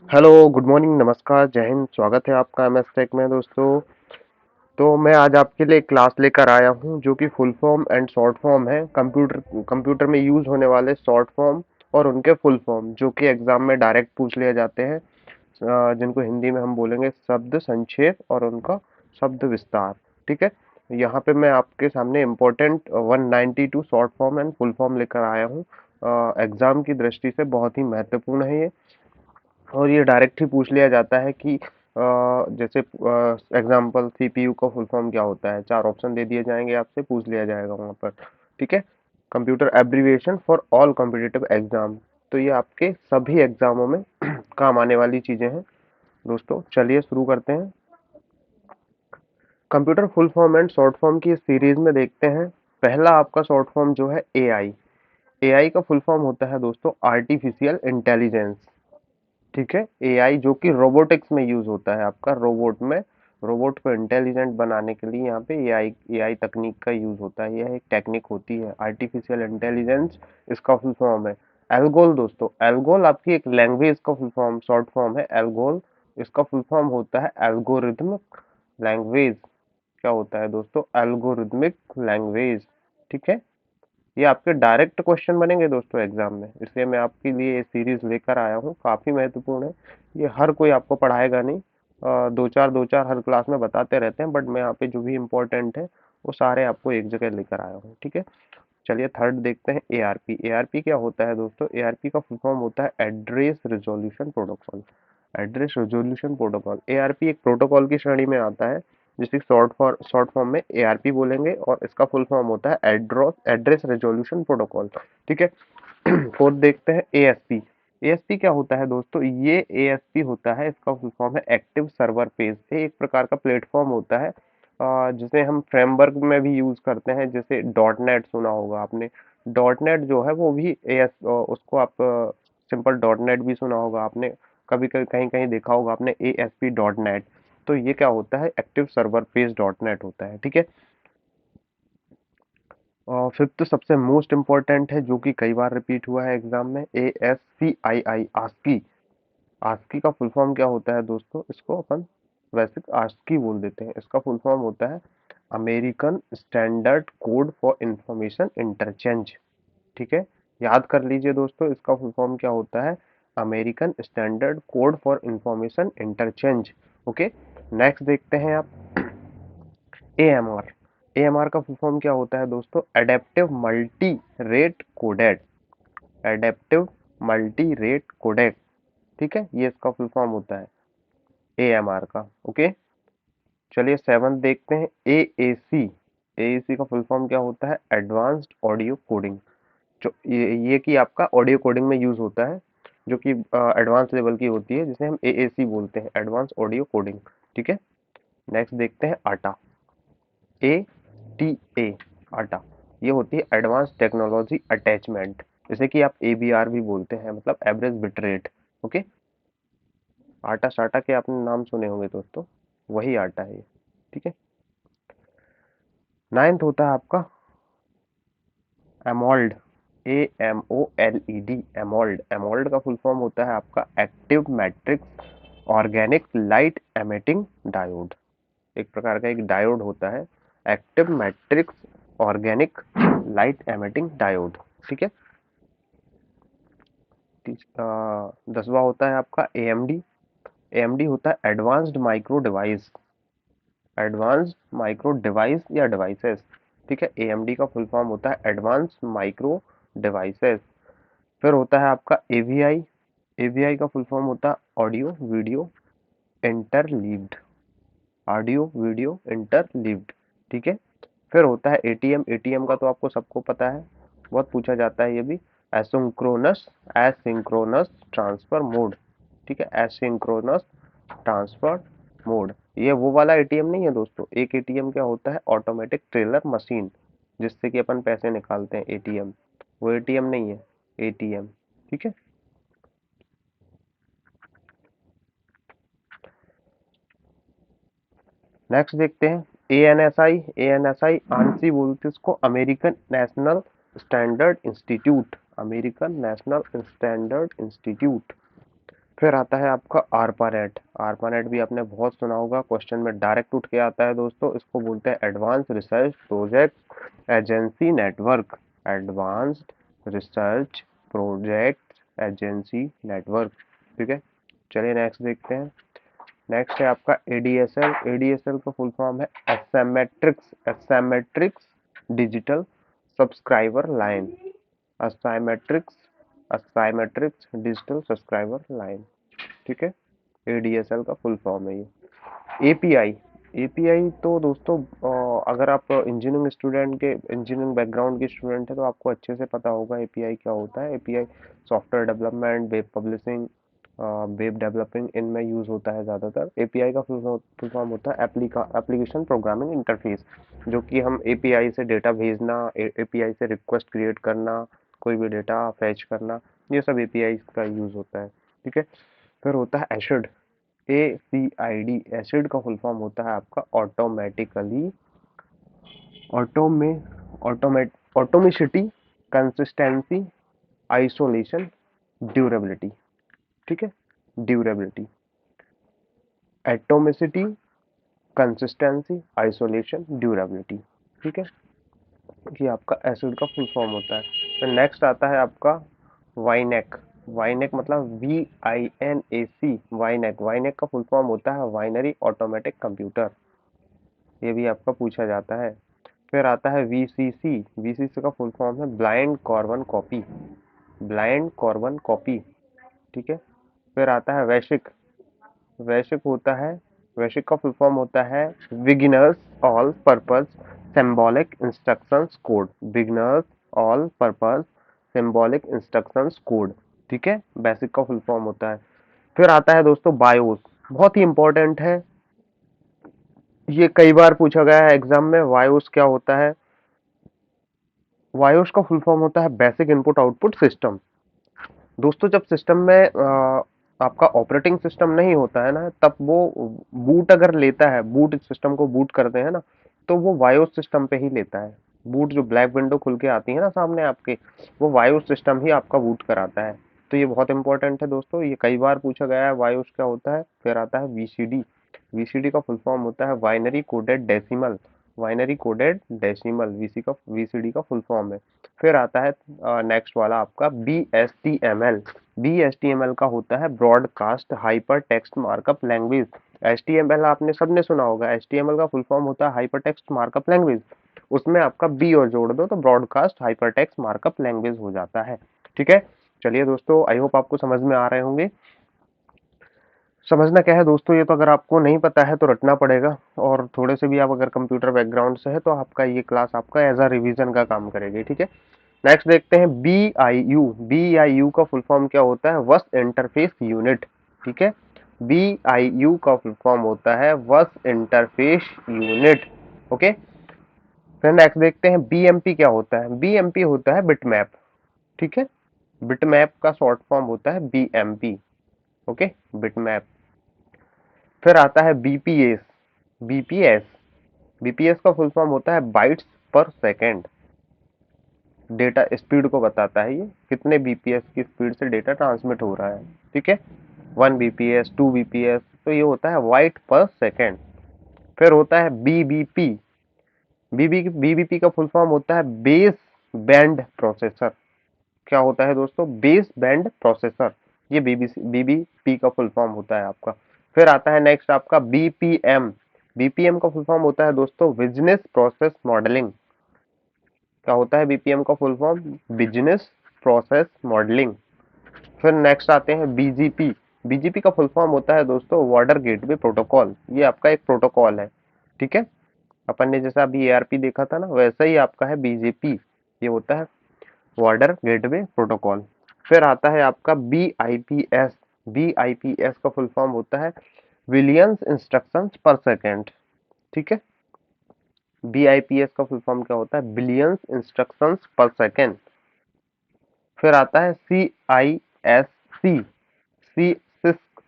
Hello, good morning, नमस्कार, जय हिंद। स्वागत है आपका एमएस टेक में दोस्तों। तो मैं आज आपके लिए क्लास लेकर आया हूं जो कि full form and short form है। कंप्यूटर में यूज होने वाले शॉर्ट फॉर्म और उनके फुल फॉर्म जो कि एग्जाम में डायरेक्ट पूछ लिए जाते हैं। जिनको हिंदी में हम बोलेंगे शब्द संक्षेप और उनका शब्द विस्तार। ठीक है। यहाँ पे मैं आपके सामने important 192 short form and full form लेकर आया हूँ। एग्जाम की दृष्टि से बहुत ही महत्वपूर्ण है ये। और ये डायरेक्ट ही पूछ लिया जाता है कि जैसे एग्जाम्पल सीपीयू का फुल फॉर्म क्या होता है। चार ऑप्शन दे दिए जाएंगे, आपसे पूछ लिया जाएगा वहाँ पर। ठीक है। Computer abbreviation for all competitive exam. तो ये आपके सभी एग्जामों में काम आने वाली चीजें हैं दोस्तों। चलिए शुरू करते हैं। Computer full form and short form की इस सीरीज में देखते हैं। पहला आपका शॉर्ट फॉर्म जो है एआई। एआई का फुल फॉर्म होता है दोस्तों आर्टिफिशियल इंटेलिजेंस। ठीक है। एआई जो कि रोबोटिक्स में यूज होता है, आपका रोबोट में। रोबोट को इंटेलिजेंट बनाने के लिए यहाँ पे एआई एआई तकनीक का यूज होता है। यह एक टेक्निक होती है आर्टिफिशियल इंटेलिजेंस। इसका फुल फॉर्म है एल्गोल दोस्तों। एल्गोल आपकी एक लैंग्वेज का फुल फॉर्म शॉर्ट फॉर्म है एल्गोल। इसका फुल फॉर्म होता है एल्गोरिथमिक लैंग्वेज। क्या होता है दोस्तों? Algorithmic language. ठीक है। ये आपके डायरेक्ट क्वेश्चन बनेंगे दोस्तों एग्जाम में, इसलिए मैं आपके लिए ये सीरीज लेकर आया हूँ। काफी महत्वपूर्ण है। ये हर कोई आपको पढ़ाएगा नहीं। दो चार हर क्लास में बताते रहते हैं, बट मैं यहाँ पे जो भी इम्पोर्टेंट है वो सारे आपको एक जगह लेकर आया हूँ। ठीक है। चलिए थर्ड देखते हैं एआरपी। एआरपी क्या होता है दोस्तों? एआरपी का फुल फॉर्म होता है address resolution protocol. Address resolution protocol. ARP एक प्रोटोकॉल की श्रेणी में आता है जिसे शॉर्ट फॉर्म में एआरपी बोलेंगे, और इसका फुल फॉर्म होता है एड्रेस रिजोल्यूशन प्रोटोकॉल। ठीक है। फोर्थ देखते हैं एएसपी। एएसपी क्या होता है दोस्तों? ये एएसपी होता है, इसका फुल फॉर्म है एक्टिव सर्वर पेज। ये एक प्रकार का प्लेटफॉर्म होता है जिसे हम फ्रेमवर्क में भी यूज करते हैं। जैसे डॉट नेट सुना होगा आपने। डॉट नेट जो है वो भी उसको आप सिंपल डॉट नेट भी सुना होगा आपने। कभी कभी कहीं कहीं देखा होगा आपने ASP डॉट नेट। तो ये क्या होता है? Active server page dot net होता है। ठीक है। और फिफ्थ सबसे मोस्ट इम्पोर्टेंट है जो कि कई बार रिपीट हुआ है एग्जाम में, ASCII आस्की। आस्की का फुल फॉर्म क्या होता है दोस्तों? इसको अपन वैसे आस्की बोल देते हैं। इसका फुल फॉर्म होता है American standard code for information interchange. ठीक है। याद कर लीजिए दोस्तों, इसका फुल फॉर्म क्या होता है? American standard code for information interchange. Okay. Next देखते हैं आप AMR। AMR का फुल फॉर्म क्या होता है दोस्तों? Adaptive multi rate coded. Adaptive multi rate coded. ठीक है। ये इसका फुल फॉर्म होता है AMR का। ओके। चलिए सेवंथ देखते हैं AAC। AAC का फुल फॉर्म क्या होता है? Advanced audio coding. जो ये कि आपका ऑडियो कोडिंग में यूज होता है, जो कि एडवांस लेवल की होती है, जिसे हम AAC बोलते हैं, एडवांस ऑडियो कोडिंग। ठीक है। नेक्स्ट देखते हैं आटा। ATA। आटा ये होती है एडवांस टेक्नोलॉजी अटैचमेंट, जैसे कि आप ABR भी बोलते हैं, मतलब एवरेज बिट रेट। ओके। आटा साटा के आपने नाम सुने होंगे दोस्तों, वही आटा है ये। ठीक है। नाइन्थ होता है आपका एमोल्ड। AMOLED। एमोल्ड। एमोल्ड का फुल फॉर्म होता है आपका active matrix organic light emitting diode. एक प्रकार का एक डायोड होता है, active matrix organic light emitting diode. ठीक है। दसवा होता है आपका AMD। AMD होता है advanced micro device. Advanced micro device या डिवाइसेस। ठीक है। AMD का फुल फॉर्म होता है एडवांस माइक्रो डिवाइसेस। फिर होता है आपका AVI। AVI का फुल फॉर्म होता है audio video interleaved. Audio video interleaved. ठीक है। फिर होता है ATM। ATM का तो आपको सबको पता है, बहुत पूछा जाता है ये भी। Asynchronous asynchronous transfer mode. ठीक है। Asynchronous transfer mode. ये वो वाला ATM नहीं है दोस्तों। एक ATM क्या होता है? ऑटोमेटिक टेलर मशीन, जिससे कि अपन पैसे निकालते हैं, ATM। वो ATM नहीं है, ATM। ठीक है। नेक्स्ट देखते हैं ANSI। ANSI आंसी बोलते हैं इसको, American national standard institute. American national standard institute. फिर आता है आपका ARPANET। ARPANEट भी आपने बहुत सुना होगा, क्वेश्चन में डायरेक्ट उठ के आता है दोस्तों। इसको बोलते हैं advance research project agency network. Advanced research project agency network. ठीक है, चलिए नेक्स्ट देखते हैं। नेक्स्ट है आपका ADSL। ADSL का फुल फॉर्म है asymmetric digital subscriber line. Asymmetric asymmetric digital subscriber line. ठीक है, ADSL का फुल फॉर्म है ये। API। API तो दोस्तों अगर आप इंजीनियरिंग बैकग्राउंड के स्टूडेंट है तो आपको अच्छे से पता होगा API क्या होता है। API software development, web publishing, web developing, इनमें यूज होता है ज़्यादातर। API का फुल फॉर्म होता है एप्लीकेशन प्रोग्रामिंग इंटरफेस, जो कि हम API से डेटा भेजना, API से रिक्वेस्ट क्रिएट करना, कोई भी डेटा फैच करना, ये सब API का यूज होता है। ठीक है, फिर होता है एसिड। ACID। एसिड का फुल फॉर्म होता है आपका ऑटोमेटिकली ऑटोमे automate atomicity, consistency, isolation, durability. ठीक है, durability, atomicity, consistency, isolation, durability. ठीक है, ये आपका एसिड का फुल फॉर्म होता है। फिर नेक्स्ट आता है आपका वाइनेक। वाइनेक मतलब VINAC। वाइनेक। वाइनेक का फुल फॉर्म होता है वाइनरी ऑटोमेटिक कंप्यूटर। ये भी आपका पूछा जाता है। फिर आता है VCC। VCC का फुल फॉर्म है blind carbon copy. Blind carbon copy. ठीक है, फिर आता है वैश्विक। वैश्विक होता है वैश्विक का फुल फॉर्म होता है beginners all purpose symbolic instructions code. Beginners all purpose symbolic instructions code. ठीक है, बेसिक का फुल फॉर्म होता है। फिर आता है दोस्तों बायोस। बहुत ही इंपॉर्टेंट है, ये कई बार पूछा गया है एग्जाम में। बायोस क्या होता है? बायोस का फुल फॉर्म होता है बेसिक इनपुट आउटपुट सिस्टम। दोस्तों जब सिस्टम में आपका ऑपरेटिंग सिस्टम नहीं होता है ना, तब वो बूट अगर लेता है, बूट सिस्टम को बूट करते हैं ना, तो वो वायोस सिस्टम पे ही लेता है। बूट जो ब्लैक विंडो खुल के आती है ना सामने आपके, वो वायोस सिस्टम ही आपका बूट कराता है। तो ये बहुत इंपॉर्टेंट है दोस्तों, ये कई बार पूछा गया है वायोस क्या होता है। फिर आता है VCD। VCD का फुल फॉर्म होता है winery coded decimal. Winery coded decimal VCD का फुल फॉर्म है। फिर आता है नेक्स्ट वाला आपका BSTML। BSTML का होता है broadcast hyper text markup language. HTML आपने सबने सुना होगा। HTML का फुल फॉर्म होता है हाइपर टेक्स्ट मार्कअप लैंग्वेज। उसमें आपका बी और जोड़ दो तो broadcast hyper text markup language हो जाता है। ठीक है, चलिए दोस्तों, आई होप आपको समझ में आ रहे होंगे। समझना क्या है दोस्तों, ये तो अगर आपको नहीं पता है तो रटना पड़ेगा, और थोड़े से भी आप अगर कंप्यूटर बैकग्राउंड से है तो आपका ये क्लास आपका एज अ रिवीजन का काम करेगी। ठीक है, नेक्स्ट देखते हैं BIU। BIU का फुल फॉर्म क्या होता है? बस इंटरफेस यूनिट। ठीक है, BIU का फुल फॉर्म होता है बस इंटरफेस यूनिट। ओके, फिर नेक्स्ट देखते हैं BMP क्या होता है? BMP होता है बिटमैप। ठीक है, बिटमैप का शॉर्ट फॉर्म होता है BMP। Okay, bitmap. फिर आता है BPS। BPS। BPS का फुल फॉर्म होता है बाइट्स पर सेकेंड। डेटा स्पीड को बताता है, ये कितने BPS की स्पीड से डेटा ट्रांसमिट हो रहा है। ठीक है, 1 BPS, 2 BPS, तो ये होता है बाइट पर सेकेंड। फिर होता है BBP। BBP का फुल फॉर्म होता है बेस बैंड प्रोसेसर। क्या होता है दोस्तों? Base band processor. ये BBP का फुल फॉर्म होता है आपका। फिर आता है नेक्स्ट आपका BPM। BPM का फुल फॉर्म होता है दोस्तों बिजनेस प्रोसेस मॉडलिंग। क्या होता है BPM का full form? Business process modelling. फिर नेक्स्ट आते हैं BGP। BGP का फुल फॉर्म होता है दोस्तों बॉर्डर गेटवे प्रोटोकॉल। ये आपका एक प्रोटोकॉल है। ठीक है, अपन ने जैसा अभी ARP देखा था ना, वैसा ही आपका है BGP। ये होता है बॉर्डर गेटवे प्रोटोकॉल। फिर आता है आपका BIPS। BIPS का फुल फॉर्म होता है बिलियंस इंस्ट्रक्शंस पर सेकेंड। ठीक है, BIPS का फुल फॉर्म क्या होता है? Billions instructions per second. फिर आता है CISC। सी सिस्क।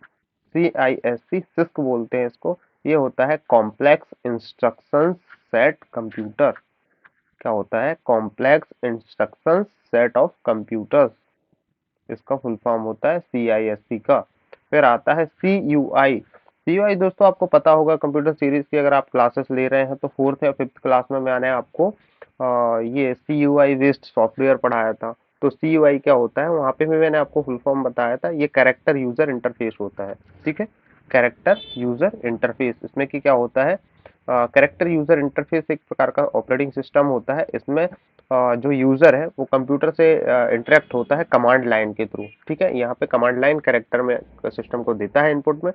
CISC, सिस्क बोलते हैं इसको। ये होता है कॉम्प्लेक्स इंस्ट्रक्शंस सेट कंप्यूटर। क्या होता है? Complex instructions set of computers. इसका फुल फॉर्म होता है CISC का। फिर आता है CUI। CUI दोस्तों आपको पता होगा, कंप्यूटर सीरीज की अगर आप क्लासेस ले रहे हैं तो फोर्थ या फिफ्थ क्लास में मैंने आपको ये CUI बेस्ड सॉफ्टवेयर पढ़ाया था। तो CUI क्या होता है, वहां पे भी मैंने आपको फुल फॉर्म बताया था। ये कैरेक्टर यूजर इंटरफेस होता है, ठीक है। कैरेक्टर यूजर इंटरफेस, इसमें कि क्या होता है, कैरेक्टर यूजर इंटरफेस एक प्रकार का ऑपरेटिंग सिस्टम होता है। इसमें जो यूजर है वो कंप्यूटर से इंटरेक्ट होता है कमांड लाइन के थ्रू, ठीक है। यहाँ पे कमांड लाइन कैरेक्टर में सिस्टम को देता है इनपुट में,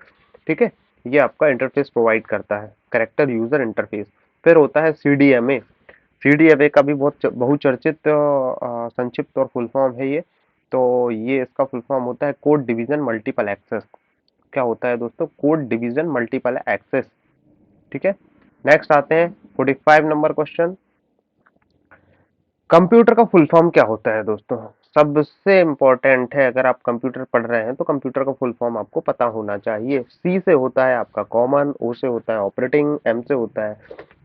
ठीक है। ये आपका इंटरफेस प्रोवाइड करता है, कैरेक्टर यूजर इंटरफेस। फिर होता है CDMA। CDMA का भी बहुत बहुचर्चित संक्षिप्त और फुल फॉर्म है ये। तो ये इसका फुल फॉर्म होता है कोड डिवीजन मल्टीपल एक्सेस। क्या होता है दोस्तों, कोड डिवीजन मल्टीपल एक्सेस, ठीक है। नेक्स्ट आते हैं 45 नंबर क्वेश्चन। कंप्यूटर का फुल फॉर्म क्या होता है दोस्तों, सबसे इंपॉर्टेंट है। अगर आप कंप्यूटर पढ़ रहे हैं तो कंप्यूटर का फुल फॉर्म आपको पता होना चाहिए। C से होता है आपका कॉमन, O से होता है ऑपरेटिंग, M से होता है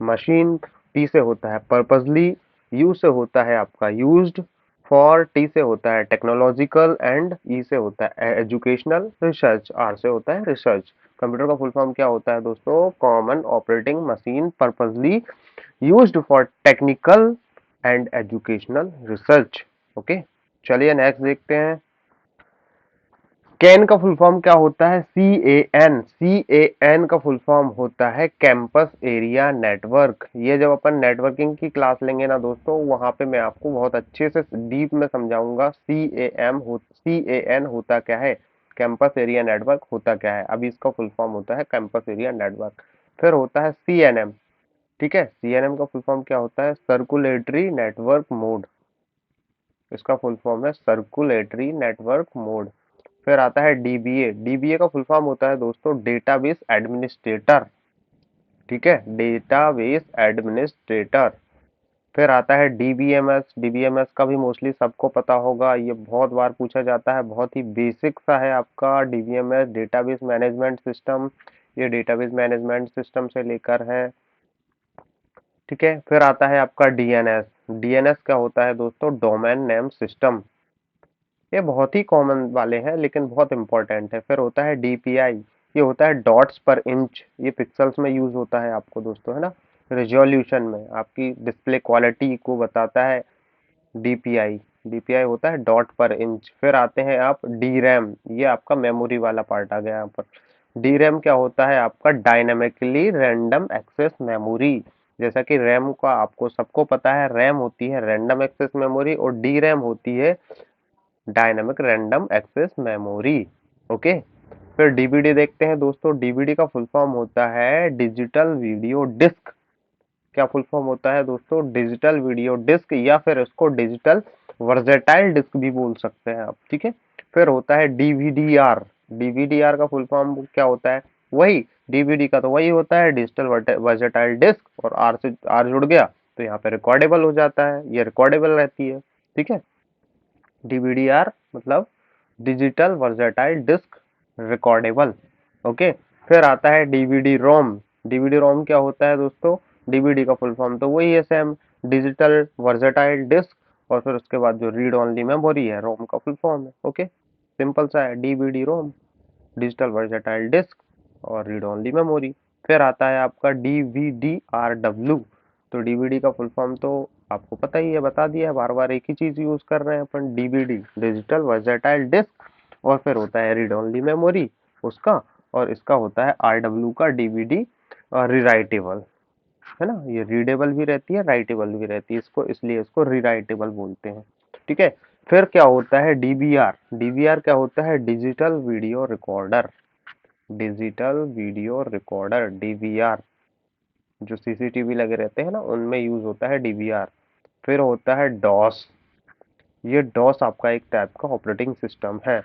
मशीन, P से होता है पर्पजली, U से होता है आपका यूज्ड, फॉर T से होता है टेक्नोलॉजिकल एंड E से होता है एजुकेशनल, रिसर्च R से होता है रिसर्च। कंप्यूटर का फुल फॉर्म क्या होता है दोस्तों, common operating machine purposely used for technical and educational research. Okay, चलिए नेक्स्ट देखते हैं। कैन का फुल फॉर्म क्या होता है, CAN का फुल फॉर्म होता है कैंपस एरिया नेटवर्क। ये जब अपन नेटवर्किंग की क्लास लेंगे ना दोस्तों, वहां पे मैं आपको बहुत अच्छे से डीप में समझाऊंगा CAN होता क्या है, कैंपस एरिया नेटवर्क होता क्या है। अभी इसका फुल फॉर्म होता है कैंपस एरिया नेटवर्क। फिर होता है CNM, ठीक है। CNM का फुल फॉर्म क्या होता है, सर्कुलेटरी नेटवर्क मोड। इसका फुल फॉर्म है सर्कुलेटरी नेटवर्क मोड। फिर आता है DBA का फुल फॉर्म होता है दोस्तों डेटाबेस एडमिनिस्ट्रेटर, ठीक है, डेटाबेस एडमिनिस्ट्रेटर। फिर आता है DBMS का भी मोस्टली सबको पता होगा, ये बहुत बार पूछा जाता है, बहुत ही बेसिक सा है आपका DBMS, डेटाबेस मैनेजमेंट सिस्टम। ये डेटाबेस मैनेजमेंट सिस्टम से लेकर है, ठीक है। फिर आता है आपका DNS क्या होता है दोस्तों, डोमेन नेम सिस्टम। ये बहुत ही कॉमन वाले हैं लेकिन बहुत इंपॉर्टेंट है। फिर होता है DPI, ये होता है डॉट्स पर इंच, ये पिक्सल्स में यूज होता है आपको दोस्तों, है ना। रेजोल्यूशन में आपकी डिस्प्ले क्वालिटी को बताता है DPI होता है डॉट पर इंच। फिर आते हैं आप DRAM, ये आपका मेमोरी वाला पार्ट आ गया यहाँ पर। DRAM क्या होता है आपका, डायनेमिकली रैंडम एक्सेस मेमोरी। जैसा कि रैम का आपको सबको पता है, रैम होती है रैंडम एक्सेस मेमोरी और DRAM होती है dynamic random access memory. Okay, फिर डीवीडी देखते हैं दोस्तों। डीवीडी का फुल फॉर्म होता है डिजिटल वीडियो डिस्क। क्या फुल फॉर्म होता है दोस्तों, डिजिटल वीडियो डिस्क, या फिर इसको डिजिटल वर्सेटाइल डिस्क भी बोल सकते हैं आप, ठीक है। फिर होता है डीवीडीआर। डीवीडीआर का फुल फॉर्म क्या होता है, वही डीवीडी का तो वही होता है डिजिटल वर्सेटाइल डिस्क, और आर से आर जुड़ गया तो यहाँ पे रिकॉर्डेबल हो जाता है, ये रिकॉर्डेबल रहती है, ठीक है। डीवीडीआर मतलब digital versatile disc recordable. Okay, फिर आता है डीवीडी रोम। डीवीडी रोम क्या होता है दोस्तों, डीवीडी का फुल फॉर्म तो वही है सेम, डिजिटल वर्सेटाइल डिस्क, और फिर उसके बाद जो रीड ओनली मेमोरी है, रोम का फुल फॉर्म है। ओके, सिंपल सा है, डीवीडी रोम, डिजिटल वर्सेटाइल डिस्क और रीड ओनली मेमोरी। फिर आता है आपका DVDRW। तो डीवीडी का फुल फॉर्म तो आपको पता ही है, बता दिया है, बार बार एक ही चीज यूज कर रहे हैं अपन, डीवीडी डिजिटल वर्सेटाइल डिस्क, और फिर होता है रीड ओनली मेमोरी उसका, और इसका होता है RW का डीवीडी रिराइटेबल, है ना। ये रीडेबल भी रहती है, राइटेबल भी रहती है, इसको इसलिए इसको रिराइटेबल बोलते हैं, ठीक है। फिर क्या होता है DVR। DVR क्या होता है, digital video recorder. Digital video recorder DVR, जो CCTV लगे रहते हैं ना उनमें यूज होता है DVR। फिर होता है डॉस। ये डॉस आपका एक टाइप का ऑपरेटिंग सिस्टम है,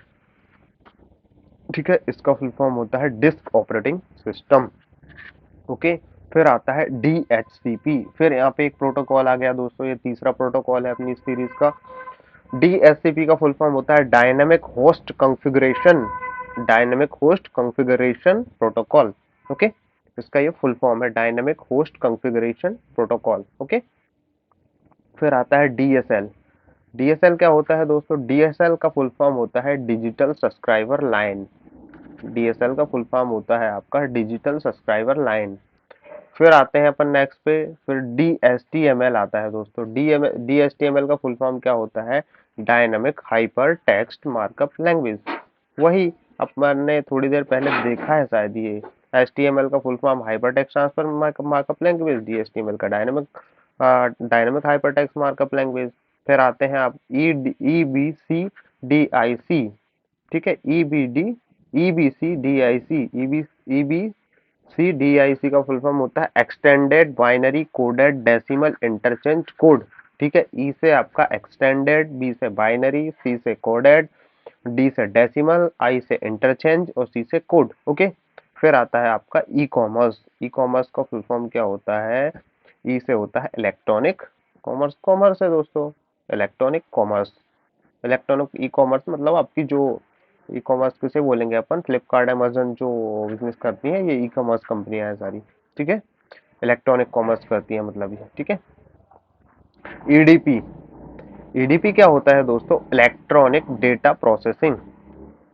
ठीक है। इसका फुल फॉर्म होता है डिस्क ऑपरेटिंग सिस्टम। ओके, फिर आता है DHCP। फिर यहाँ पे एक प्रोटोकॉल आ गया दोस्तों, ये तीसरा प्रोटोकॉल है अपनी सीरीज का। DHCP का फुल फॉर्म होता है dynamic host configuration, dynamic host configuration protocol. Okay, इसका ये फुल फॉर्म है dynamic host configuration protocol. Okay, फिर आता है DSL। DSL क्या होता है दोस्तों, DSL का फुल फॉर्म होता है डिजिटल सब्सक्राइबर लाइन। डीएसएल का फुल फॉर्म होता है आपका डिजिटल सब्सक्राइबर लाइन। फिर आते हैं अपन नेक्स्ट पे, फिर डीएसटीएमएल आता है दोस्तों। डीएसटीएमएल का फुल फॉर्म क्या होता है? Dynamic hyper text markup language. वही अपन ने थोड़ी देर पहले देखा है शायद, ये एचटीएमएल का full form hyper text transfer markup language, DSTML का dynamic hyper text markup language. फिर आते हैं आप ईबीसीडीआईसी, ठीक है, ईबीसीडीआईसी, ईबीसीडीआईसी का फुल फॉर्म होता है extended binary coded decimal interchange code. ठीक है, ई से आपका एक्सटेंडेड, बी से बाइनरी, सी से कोडेड, डी से डेसिमल, आई से इंटरचेंज और सी से कोड। ओके। फिर आता है आपका ई कॉमर्स। ई कॉमर्स का फुल फॉर्म क्या होता है? ई से होता है इलेक्ट्रॉनिक कॉमर्स, कॉमर्स है दोस्तों, electronic commerce. Electronic e commerce मतलब आपकी जो ई कॉमर्स किसे बोलेंगे अपन, फ्लिपकार्ट अमेजन जो बिजनेस करती है, ये ई कॉमर्स कंपनियां हैं सारी। ठीक है, इलेक्ट्रॉनिक कॉमर्स करती है मतलब ये। ठीक है। ईडीपी, ईडीपी क्या होता है दोस्तों? Electronic data processing.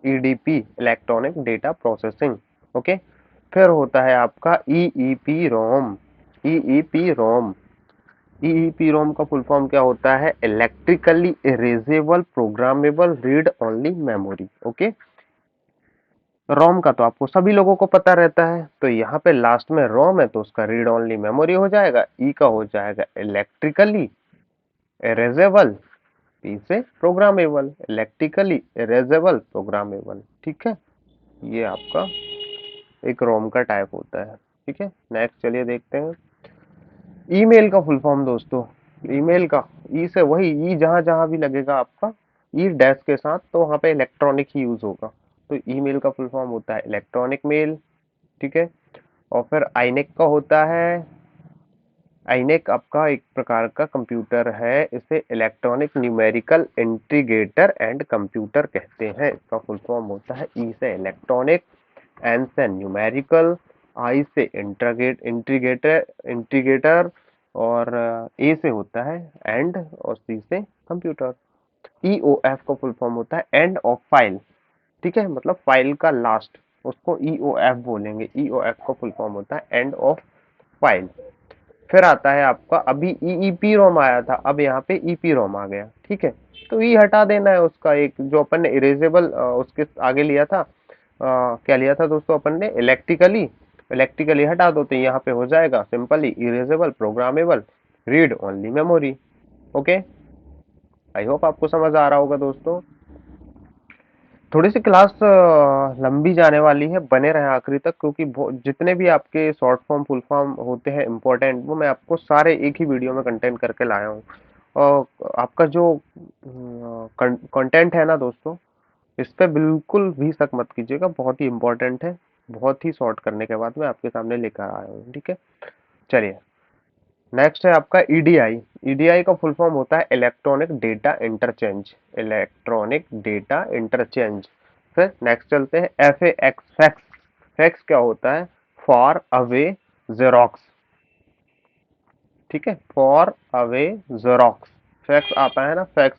EDP electronic data processing. Okay. फिर होता है आपका EEP ROM. EEP ROM, EEP ROM का फुल फॉर्म क्या होता है? Electrically erasable programmable read only memory. Okay. ROM का तो आपको सभी लोगों को पता रहता है, तो यहाँ पे लास्ट में रोम है तो उसका रीड ओनली मेमोरी हो जाएगा। ई का हो जाएगा इलेक्ट्रिकली इरेजेबल, पी से प्रोग्रामेबल, इलेक्ट्रिकली इरेजेबल प्रोग्रामेबल। ठीक है, ये आपका एक रोम का टाइप होता है। ठीक है, नेक्स्ट चलिए देखते हैं ईमेल का फुल फॉर्म दोस्तों। ईमेल का ई से, वही ई जहां जहां भी लगेगा आपका ई डैश के साथ, तो वहां पे इलेक्ट्रॉनिक ही यूज होगा। तो ईमेल का फुल फॉर्म होता है इलेक्ट्रॉनिक मेल। ठीक है। और फिर आईनेक का होता है, आईनेक आपका एक प्रकार का कंप्यूटर है, इसे electronic numerical integrator and computer कहते हैं। इसका फुल फॉर्म होता है ई से इलेक्ट्रॉनिक, एन से न्यूमेरिकल, आई से इंटीग्रेटर इंटीग्रेटर, और ए से होता है एंड, और सी से कंप्यूटर। ईओएफ का फुल फॉर्म होता है एंड ऑफ फाइल। ठीक है, मतलब फाइल का लास्ट, उसको ईओएफ बोलेंगे। ईओएफ का फुल फॉर्म होता है एंड ऑफ फाइल। फिर आता है आपका, अभी ईईपी रोम आया था, अब यहाँ पे ईपी रोम आ गया। ठीक है, तो ई हटा देना है उसका, एक जो अपन ने इरेजेबल उसके आगे लिया था, क्या लिया था दोस्तों अपन ने? इलेक्ट्रिकली, इलेक्ट्रिकली हटा दो तो यहाँ पे हो जाएगा simply erasable programmable read only memory. Okay, I hope आपको समझ आ रहा होगा दोस्तों। थोड़ी सी क्लास लंबी जाने वाली है, बने रहे आखिरी तक, क्योंकि जितने भी आपके शॉर्ट फॉर्म फुल फॉर्म होते हैं इंपॉर्टेंट, वो मैं आपको सारे एक ही वीडियो में कंटेंट करके लाया हूँ। और आपका जो कंटेंट है ना दोस्तों, इस पे बिल्कुल भी शक मत कीजिएगा, बहुत ही इंपॉर्टेंट है। बहुत ही शॉर्ट करने के बाद मैं आपके सामने लेकर आया हूँ। ठीक है, चलिए नेक्स्ट है आपका ईडीआई। ईडीआई का फुल फॉर्म होता है electronic data interchange, electronic data interchange. फिर नेक्स्ट चलते हैं F A x, fax. Fax क्या होता है? For away xerox. ठीक है, फॉर अवे जेरोक्स। फैक्स आता है ना, फैक्स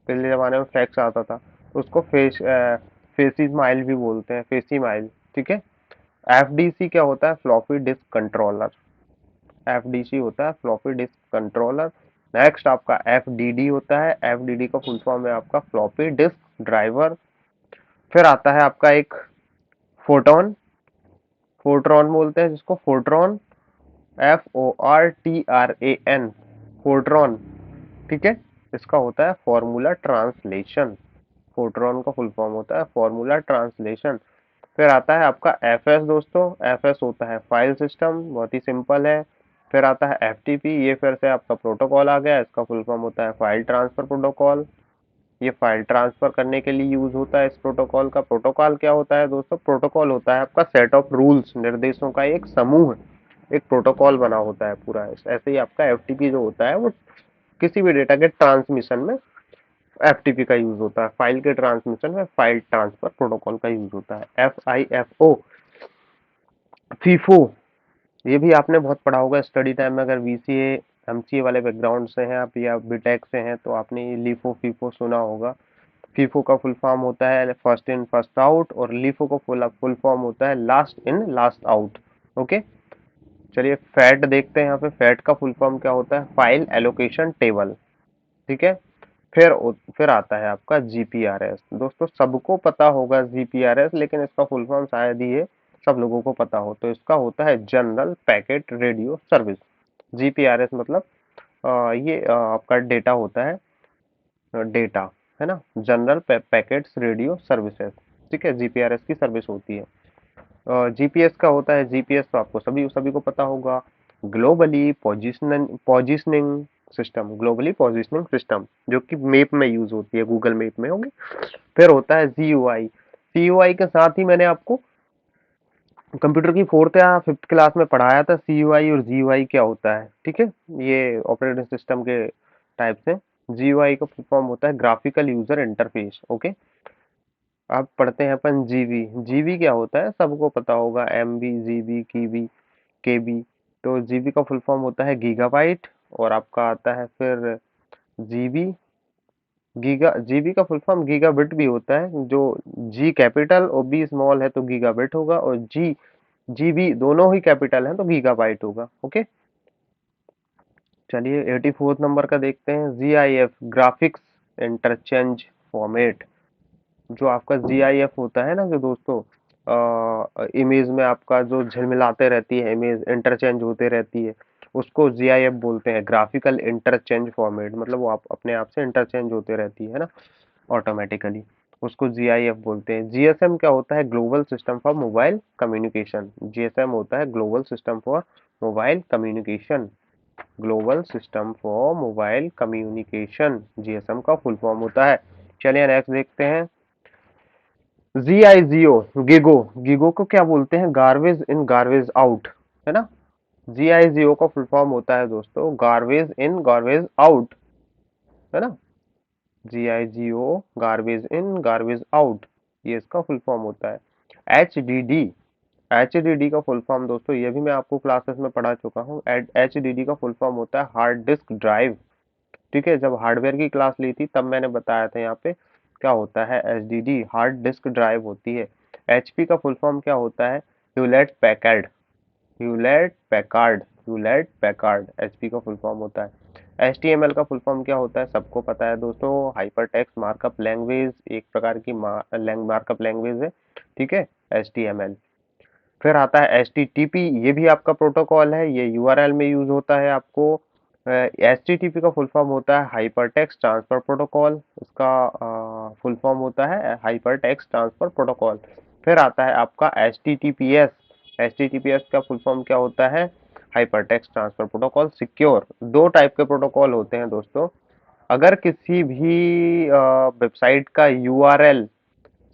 पहले जमाने में फैक्स आता था, उसको फेसी माइल भी बोलते हैं, फेसी माइल। ठीक है। एफडीसी क्या होता है? Floppy disk controller. एफडीसी होता है फ्लॉपी डिस्क कंट्रोलर। नेक्स्ट आपका एफडीडी होता है, एफडीडी का फुल फॉर्म है आपका फ्लॉपी डिस्क ड्राइवर। फिर आता है आपका एक फोटोन, फोर्ट्रॉन बोलते हैं जिसको, फोर्ट्रॉन, FORTRAN, फोर्ट्रॉन। ठीक है, इसका होता है फॉर्मूला ट्रांसलेशन। फोर्ट्रॉन का फुल फॉर्म होता है फॉर्मूला ट्रांसलेशन। फिर आता है आपका एफएस दोस्तों, एफएस होता है फाइल सिस्टम, बहुत ही सिंपल है। फिर आता है एफटीपी, ये फिर से आपका प्रोटोकॉल आ गया, इसका फुल फॉर्म होता है फाइल ट्रांसफर प्रोटोकॉल। ये फाइल ट्रांसफर करने के लिए यूज होता है इस प्रोटोकॉल का। प्रोटोकॉल क्या होता है दोस्तों? प्रोटोकॉल होता है आपका सेट ऑफ रूल्स, निर्देशों का एक समूह, एक प्रोटोकॉल बना होता है पूरा। ऐसे ही आपका एफटीपी जो होता है वो किसी भी डेटा के ट्रांसमिशन में एफटीपी का यूज होता है, फाइल के ट्रांसमिशन में फाइल ट्रांसफर प्रोटोकॉल का यूज होता है। FIFO, फीफो, ये भी आपने बहुत पढ़ा होगा स्टडी टाइम में, अगर VCA MCA वाले बैकग्राउंड से हैं आप या बीटेक से हैं तो आपने ये लीफो फीफो सुना होगा। फीफो का फुल फॉर्म होता है फर्स्ट इन फर्स्ट आउट, और लीफो का फुल फॉर्म होता है last in last out. Okay, चलिए फैट देखते हैं। यहाँ पे फैट का फुल फॉर्म क्या होता है, फाइल एलोकेशन टेबल। ठीक है, फिर आता है आपका जीपीआरएस। दोस्तों सबको पता होगा जीपीआरएस, लेकिन इसका फुल फॉर्म शायद ही ये सब लोगों को पता हो। तो इसका होता है general packet radio service. GPRS मतलब ये आपका डेटा होता है, डेटा है ना, जनरल पैकेट्स रेडियो सर्विसेज। ठीक है, जीपीआरएस की सर्विस होती है। जीपीएस का होता है, जीपीएस तो आपको सभी सभी को पता होगा, globally positioning system, globally positioning system, जो कि मैप में यूज होती है, गूगल मैप में होगी। फिर होता है जीयूआई। सीयूआई के साथ ही मैंने आपको कंप्यूटर की फोर्थ या फिफ्थ क्लास में पढ़ाया था सीयूआई और जीयूआई क्या होता है। ठीक है, ये ऑपरेटिंग सिस्टम के टाइप से। जीयूआई का फुल फॉर्म होता है ग्राफिकल यूजर इंटरफेस। ओके, अब पढ़ते हैं अपन जीबी। जीबी क्या होता है, सबको पता होगा, एमबी, जीबी, कीबी, केबी। तो जीबी का फुल फॉर्म होता है गीगाबाइट, और आपका आता है फिर जीबी। गीगा जीबी का फुल फॉर्म गीगाबिट भी होता है, जो जी कैपिटल और बी स्मॉल है तो गीगाबिट होगा, और जी जीबी दोनों ही कैपिटल है तो गीगाबाइट होगा। ओके, चलिए 84 नंबर का देखते हैं, जीआईएफ, ग्राफिक्स इंटरचेंज फॉर्मेट। जो आपका जीआईएफ होता है ना, जो दोस्तों इमेज में आपका जो झिलमिलाते रहती है, इमेज इंटरचेंज होते रहती है, उसको जीआईएफ बोलते हैं, ग्राफिकल इंटरचेंज फॉर्मेट। मतलब वो आप अपने आप से इंटरचेंज होते रहती है ना, ऑटोमेटिकली, उसको जीआईएफ बोलते हैं। जीएसएम क्या होता है, global system for mobile communication. GSM होता है global system for mobile communication, global system for mobile communication GSM का फुल फॉर्म होता है। चलिए नेक्स्ट देखते हैं, जीआईजीओ, गिगो। गिगो को क्या बोलते हैं, गार्बेज इन गार्बेज आउट, है ना। जीआईजीओ का फुल फॉर्म होता है दोस्तों गार्बेज इन गार्बेज आउट, है ना। जीआईजीओ, गार्बेज इन गार्बेज आउट, ये इसका फुल फॉर्म होता है। एचडीडी, एचडीडी का फुल फॉर्म दोस्तों ये भी मैं आपको क्लासेस में पढ़ा चुका हूँ। एचडीडी का फुल फॉर्म होता है हार्ड डिस्क ड्राइव। ठीक है, जब हार्डवेयर की क्लास ली थी तब मैंने बताया था यहाँ पे क्या होता है, एचडीडी हार्ड डिस्क ड्राइव होती है। एचपी का फुल फॉर्म क्या होता है, Hewlett Packard, Hewlett Packard, Hewlett Packard HP का फुल फॉर्म होता है। एचटीएमएल का फुल फॉर्म क्या होता है, सबको पता है दोस्तों, हाइपर टेक्स्ट मार्कअप लैंग्वेज, एक प्रकार की मार्कअप लैंग्वेज है। ठीक है, एचटीएमएल। फिर आता है एचटीटीपी, ये भी आपका प्रोटोकॉल है, ये यूआरएल में यूज होता है आपको। एचटीटीपी का फुल फॉर्म होता है हाइपर टेक्स्ट ट्रांसफर प्रोटोकॉल, इसका फुल फॉर्म होता है हाइपर टेक्स्ट ट्रांसफर प्रोटोकॉल। फिर आता है आपका एचटीटीपीएस। एचटीटीपीएस का फुल फॉर्म क्या होता है, hyper text transfer protocol secure. दो टाइप के प्रोटोकॉल होते हैं दोस्तों, अगर किसी भी वेबसाइट का यूआरएल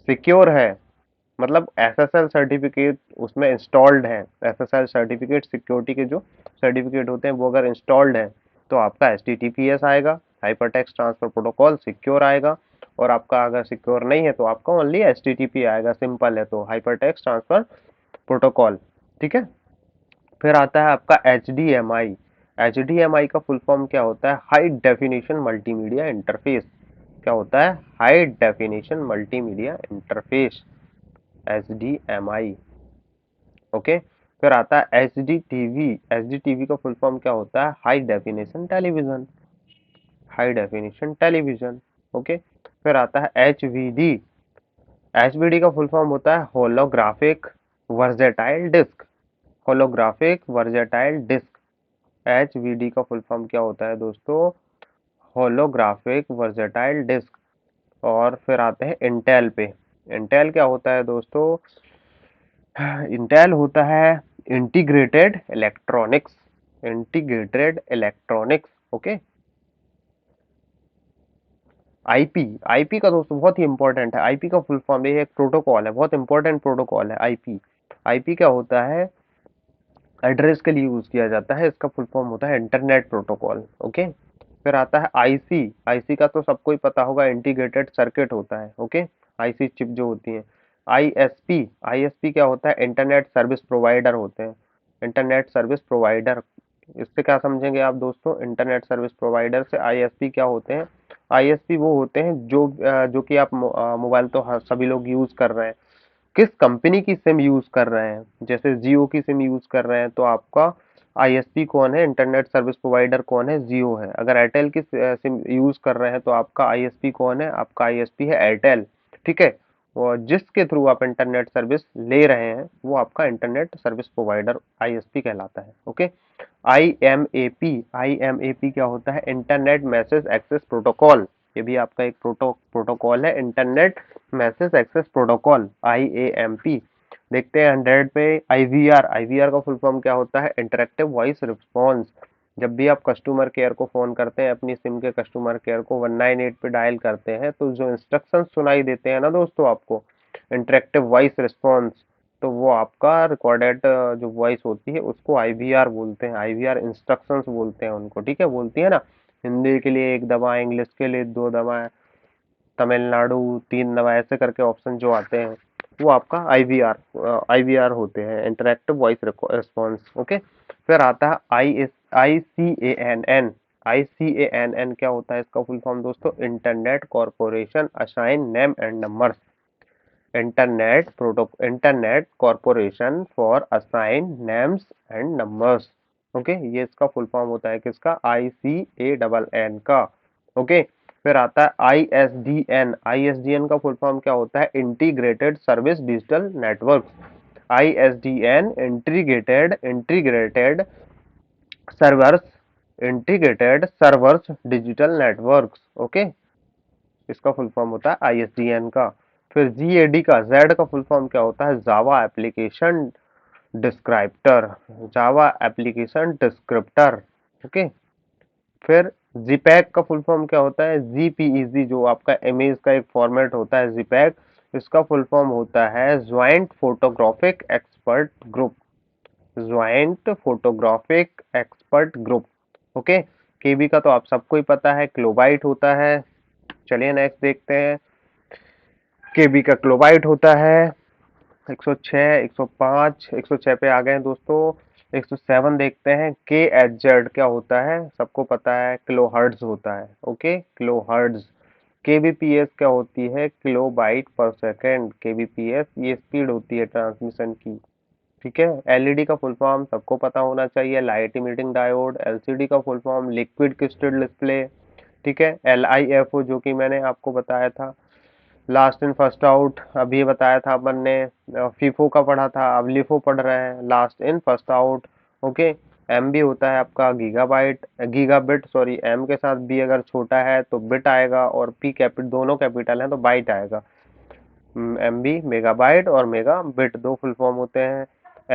सिक्योर है, मतलब एसएसएल सर्टिफिकेट उसमें इंस्टॉल्ड है, एसएसएल सर्टिफिकेट सिक्योरिटी के जो सर्टिफिकेट होते हैं वो अगर इंस्टॉल्ड है, तो आपका एचटीटीपीएस आएगा, hyper text transfer protocol secure आएगा। और आपका अगर सिक्योर नहीं है तो आपका ओनली एचटीटीपी आएगा, सिंपल है तो हाइपर टेक्स्ट ट्रांसफर प्रोटोकॉल। ठीक है, फिर आता है आपका एचडीएमआई। एचडीएमआई का फुल फॉर्म क्या होता है, हाई डेफिनेशन मल्टीमीडिया इंटरफेस। क्या होता है, high definition multimedia interface, HDMI. Okay, फिर आता है एचडीटीवी। एचडीटीवी का फुल फॉर्म क्या होता है, high definition television, high definition television. Okay, फिर आता है एचवीडी। एचवीडी का फुल फॉर्म होता है holographic versatile disc, holographic versatile disc. HVD का फुल फॉर्म क्या होता है दोस्तों, होलोग्राफिक वर्जेटाइल डिस्क। और फिर आते हैं इंटेल पे। इंटेल क्या होता है दोस्तों, इंटेल होता है integrated electronics, integrated electronics. Okay, IP, IP का दोस्तों बहुत ही इंपॉर्टेंट है, आईपी का फुल फॉर्म, ये एक प्रोटोकॉल है, बहुत इंपॉर्टेंट प्रोटोकॉल है आईपी। आईपी क्या होता है, एड्रेस के लिए यूज किया जाता है, इसका फुल फॉर्म होता है इंटरनेट प्रोटोकॉल। ओके, फिर आता है आईसी। आईसी का तो सबको ही पता होगा, इंटीग्रेटेड सर्किट होता है। ओके, आईसी चिप जो होती है। आईएसपी, आईएसपी क्या होता है, इंटरनेट सर्विस प्रोवाइडर होते हैं, इंटरनेट सर्विस प्रोवाइडर। इससे क्या समझेंगे आप दोस्तों, इंटरनेट सर्विस प्रोवाइडर से आईएसपी क्या होते हैं, आईएसपी वो होते हैं जो कि आप मोबाइल तो सभी लोग यूज कर रहे हैं, किस कंपनी की सिम यूज कर रहे हैं, जैसे जियो की सिम यूज कर रहे हैं तो आपका आईएसपी कौन है, इंटरनेट सर्विस प्रोवाइडर कौन है, जियो है। अगर एयरटेल की सिम यूज कर रहे हैं तो आपका आईएसपी कौन है, आपका आईएसपी है एयरटेल। ठीक है, और जिसके थ्रू आप इंटरनेट सर्विस ले रहे हैं वो आपका इंटरनेट सर्विस प्रोवाइडर आईएसपी कहलाता है। ओके, आईएमएपी क्या होता है, इंटरनेट मैसेज एक्सेस प्रोटोकॉल। ये भी आपका एक प्रोटोकॉल है, इंटरनेट मैसेज एक्सेस प्रोटोकॉल, आईएएमपी। देखते हैं 100 पे आईवीआर। आईवीआर का फुल फॉर्म क्या होता है, इंटरेक्टिव वॉइस रिस्पॉन्स। जब भी आप कस्टमर केयर को फोन करते हैं, अपनी सिम के कस्टमर केयर को 198 पे डायल करते हैं, तो जो इंस्ट्रक्शन सुनाई देते हैं ना दोस्तों आपको, इंटरेक्टिव वॉइस रिस्पॉन्स, तो वो आपका रिकॉर्डेड जो वॉइस होती है उसको आईवीआर बोलते हैं, आईवीआर इंस्ट्रक्शंस बोलते हैं उनको। ठीक है, बोलती है ना, हिंदी के लिए 1 दबाएं, इंग्लिश के लिए 2 दबाएं, तमिलनाडु 3 दबाएं, ऐसे करके ऑप्शन जो आते हैं वो आपका आईवीआर होते हैं, इंटरेक्टिव वॉइस रिस्पॉन्स। ओके, फिर आता है आईसीएएनएन। आईसीएएनएन क्या होता है, इसका फुल फॉर्म दोस्तों, internet corporation assign name and numbers. Internet corporation for assign names and numbers. Okay, ये इसका फुल फॉर्म होता है किसका, ICANN का। ओके, फिर आता है आईएसडीएन। आईएसडीएन का फुल फॉर्म क्या होता है, integrated service digital network. ISDN integrated servers, integrated servers digital networks. Okay, इसका फुल फॉर्म होता है आईएसडीएन का। फिर जीएडी का, जेड का फुल फॉर्म क्या होता है, Java application descriptor, Java application descriptor. Okay, फिर जीपैक का फुल फॉर्म क्या होता है, जीपीईजी, जो आपका इमेज का एक फॉर्मेट होता है जीपैक, इसका फुल फॉर्म होता है joint photographic expert group, joint photographic expert group. Okay, KB का तो आप सबको ही पता है, क्लोबाइट होता है। चलिए नेक्स्ट देखते हैं, केबी का क्लोबाइट होता है 106, 105, 106 पे आ गए हैं दोस्तों। 107 देखते हैं, के एच जेड क्या होता है, सबको पता है, किलो हर्ट्ज होता है। Okay, kilo hertz. केबीपीएस क्या होती है, किलो बाइट पर सेकेंड। केबीपीएस ये स्पीड होती है ट्रांसमिशन की। ठीक है, एलईडी का फुल फॉर्म सबको पता होना चाहिए, लाइट इमिटिंग डायोड। एलसीडी का full form liquid crystal display. ठीक है, LIFO जो कि मैंने आपको बताया था, लास्ट इन फर्स्ट आउट, अभी बताया था अपन ने। फीफो का पढ़ा था, अब लिफो पढ़ रहे हैं, last in first out. Okay, M B होता है आपका गीगाबिट, सॉरी, एम के साथ बी अगर छोटा है तो बिट आएगा, और पी दोनों कैपिटल है तो बाइट आएगा। एम बी मेगाबाइट और मेगा बिट दो फुल फॉर्म होते हैं।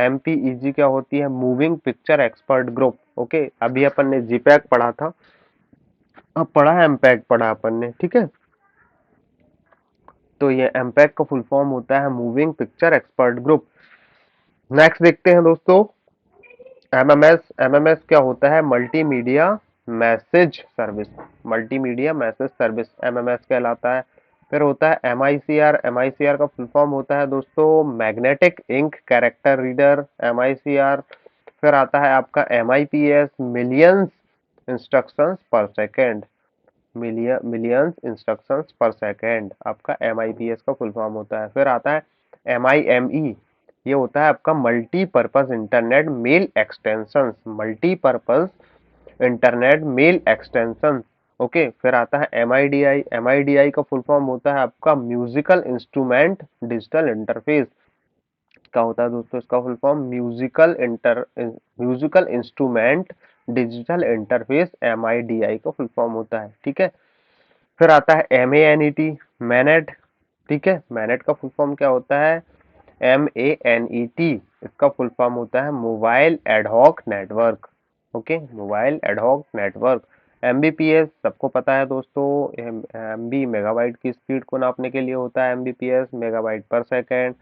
MPEG क्या होती है, moving picture expert group. Okay, अभी अपन ने जीपैक पढ़ा था, अब पढ़ा है एमपैक पढ़ा अपन ने। ठीक है, तो ये एमपैक का फुल फॉर्म होता है moving picture expert group. Next देखते हैं दोस्तों, एमएमएस क्या होता है, multimedia message service, multimedia message service MMS कहलाता है। फिर होता है MICR। MICR का फुल फॉर्म होता है दोस्तों, magnetic ink character reader, MICR। फिर आता है आपका MIPS, millions instructions per second, millions instructions per second, आपका MIPS का फुल फॉर्म होता है। फिर आता है MIME, ये होता है आपका multipurpose internet mail extension, multipurpose internet mail extension. Okay, फिर आता है MIDI। MIDI का फुल फॉर्म होता है आपका म्यूजिकल इंस्ट्रूमेंट डिजिटल इंटरफेस। क्या होता है दोस्तों इसका full form, musical instrument digital interface, MIDI का फुल फॉर्म होता है। ठीक है, फिर आता है MANET, मैनेट। ठीक है, मैनेट का फुल फॉर्म क्या होता है, MANET, इसका फुल फॉर्म होता है mobile ad hoc network. Okay, mobile ad hoc network. MBPS सबको पता है दोस्तों, MB मेगाबाइट की स्पीड को नापने के लिए होता है, MBPS मेगाबाइट पर सेकेंड।